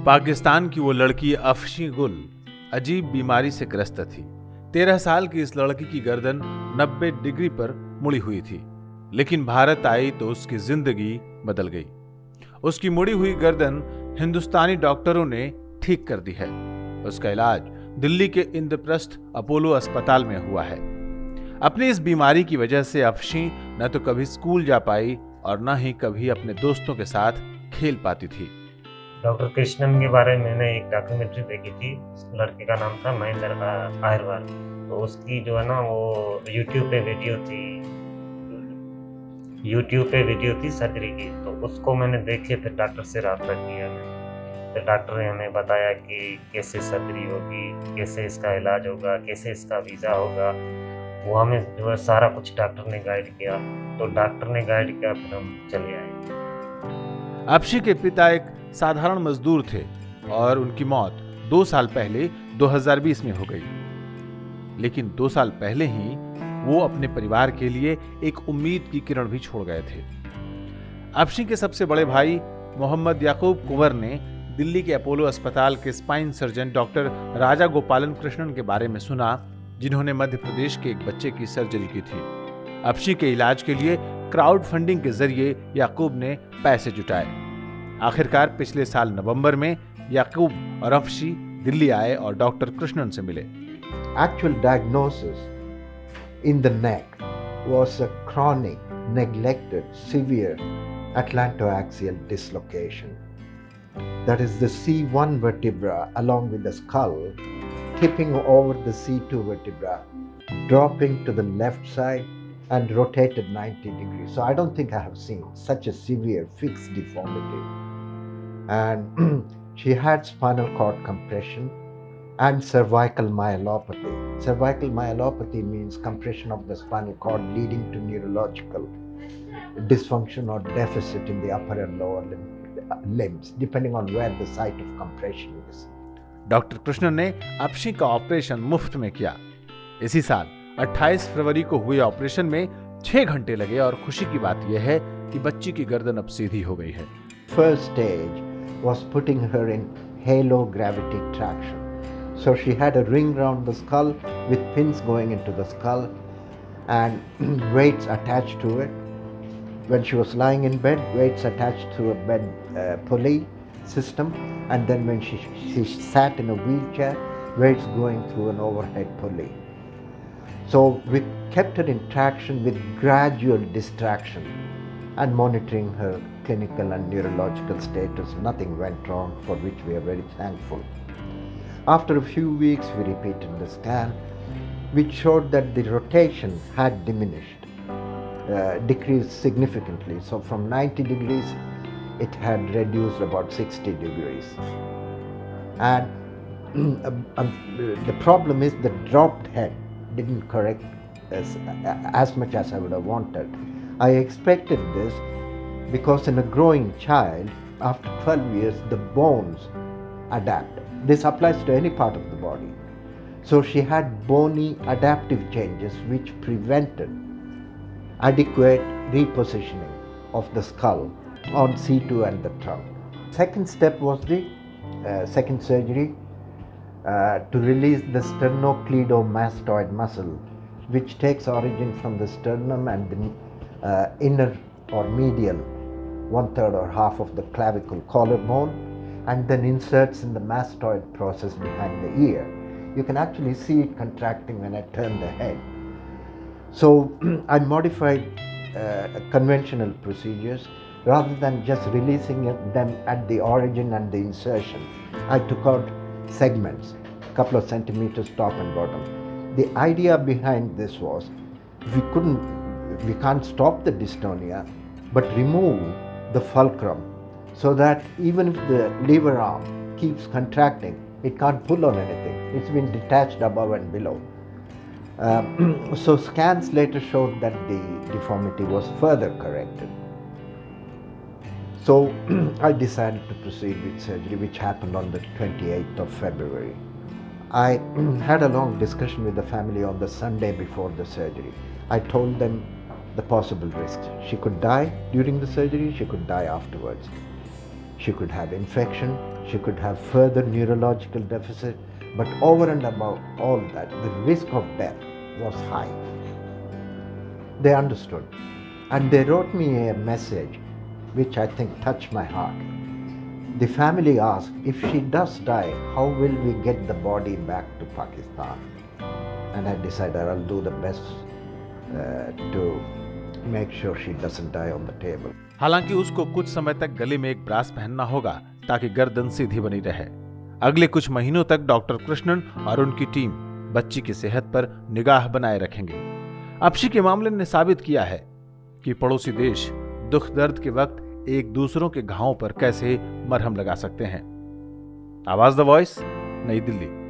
पाकिस्तान की वो लड़की अफशी गुल अजीब बीमारी से ग्रस्त थी। 13 साल की इस लड़की की गर्दन 90 डिग्री पर मुड़ी हुई थी, लेकिन भारत आई तो उसकी जिंदगी बदल गई। उसकी मुड़ी हुई गर्दन हिंदुस्तानी डॉक्टरों ने ठीक कर दी है। उसका इलाज दिल्ली के इंद्रप्रस्थ अपोलो अस्पताल में हुआ है। अपनी इस बीमारी की वजह से अफशी न तो कभी स्कूल जा पाई और न ही कभी अपने दोस्तों के साथ खेल पाती थी। डॉक्टर कृष्णन के बारे में मैंने एक डॉक्यूमेंट्री देखी थी। लड़के का नाम था महेंद्र अग्रवाल। तो उसकी जो है ना वो यूट्यूब पे वीडियो थी सर्जरी की। तो उसको मैंने देखी, फिर डॉक्टर से रब्ता किया मैंने। फिर डॉक्टर ने हमें बताया कि कैसे सर्जरी होगी, कैसे इसका इलाज होगा, कैसे इसका वीज़ा होगा। वो हमें जो है सारा कुछ डॉक्टर ने गाइड किया। तो डॉक्टर ने गाइड किया, फिर हम चले आए। अफशी के पिता एक साधारण मजदूर थे और उनकी मौत 2 साल पहले 2020 में हो गई। लेकिन 2 साल पहले ही वो अपने परिवार के लिए एक उम्मीद की किरण भी छोड़ गए थे। अफशी के सबसे बड़े भाई मोहम्मद याकूब कुंवर ने दिल्ली के अपोलो अस्पताल के स्पाइन सर्जन डॉक्टर राजा गोपालन कृष्णन के बारे में सुना, जिन्होंने मध्य प्रदेश के एक बच्चे की सर्जरी की थी। अफशी के इलाज के लिए क्राउड फंडिंग के जरिए याकूब ने पैसे जुटाए। आखिरकार पिछले साल नवंबर में याकूब और अफशी दिल्ली आए और डॉक्टर कृष्णन से मिले। Actual diagnosis in the neck was a chronic, neglected, severe atlantoaxial dislocation. That is the C1 vertebra along with the skull tipping over the C2 vertebra, dropping to the left side and rotated 90 degrees. So I don't think I have seen such a severe fixed deformity. And she had spinal cord compression and cervical myelopathy. Cervical myelopathy means compression of the spinal cord leading to neurological dysfunction or deficit in the upper and lower limbs, depending on where the site of compression is. Doctor Krishnan ने अफशी का operation मुफ्त में किया। इसी साल 28 फरवरी को हुए operation में 6 घंटे लगे और खुशी की बात यह है कि बच्ची की गर्दन अब सीधी हो गई है। First stage was putting her in halo gravity traction. So she had a ring round the skull with pins going into the skull and weights attached to it. When she was lying in bed, weights attached to a bed pulley system, and then when she sat in a wheelchair, weights going through an overhead pulley. So we kept her in traction with gradual distraction and monitoring her clinical and neurological status. Nothing went wrong, for which we are very thankful. After a few weeks, we repeated the scan, which showed that the rotation had diminished, decreased significantly. So from 90 degrees, it had reduced about 60 degrees. And the problem is the dropped head didn't correct as much as I would have wanted. I expected this because in a growing child, after 12 years, the bones adapt. This applies to any part of the body. So she had bony adaptive changes which prevented adequate repositioning of the skull on C2 and the trunk. Second step was the second surgery to release the sternocleidomastoid muscle, which takes origin from the sternum and the inner or medial 1/3 or half of the clavicle collarbone, and then inserts in the mastoid process behind the ear. You can actually see it contracting when I turn the head. So I modified conventional procedures. Rather than just releasing them at the origin and the insertion, I took out segments, a couple of centimeters top and bottom. The idea behind this was we can't stop the dystonia, but remove the fulcrum so that even if the lever arm keeps contracting, it can't pull on anything. It's been detached above and below. So scans later showed that the deformity was further corrected. So I decided to proceed with surgery, which happened on the 28th of February. I had a long discussion with the family on the Sunday before the surgery. I told them the possible risks. She could die during the surgery, she could die afterwards. She could have infection, she could have further neurological deficit, but over and above all that, the risk of death was high. They understood, and they wrote me a message which I think touched my heart. The family asked, if she does die, how will we get the body back to Pakistan? And I decided I'll do the best to make sure she doesn't die on the table. हालांकि उसको कुछ समय तक गले में एक brass पहनना होगा ताकि गर्दन सीधी बनी रहे। अगले कुछ महीनों तक डॉक्टर कृष्णन और उनकी टीम बच्ची की सेहत पर निगाह बनाए रखेंगे। अपशी के मामले ने साबित किया है कि पड़ोसी देश दुख दर्द के वक्त एक दूसरों के घावों पर कैसे मरहम लगा सकते हैं। आवाज द वॉइस, नई दिल्ली।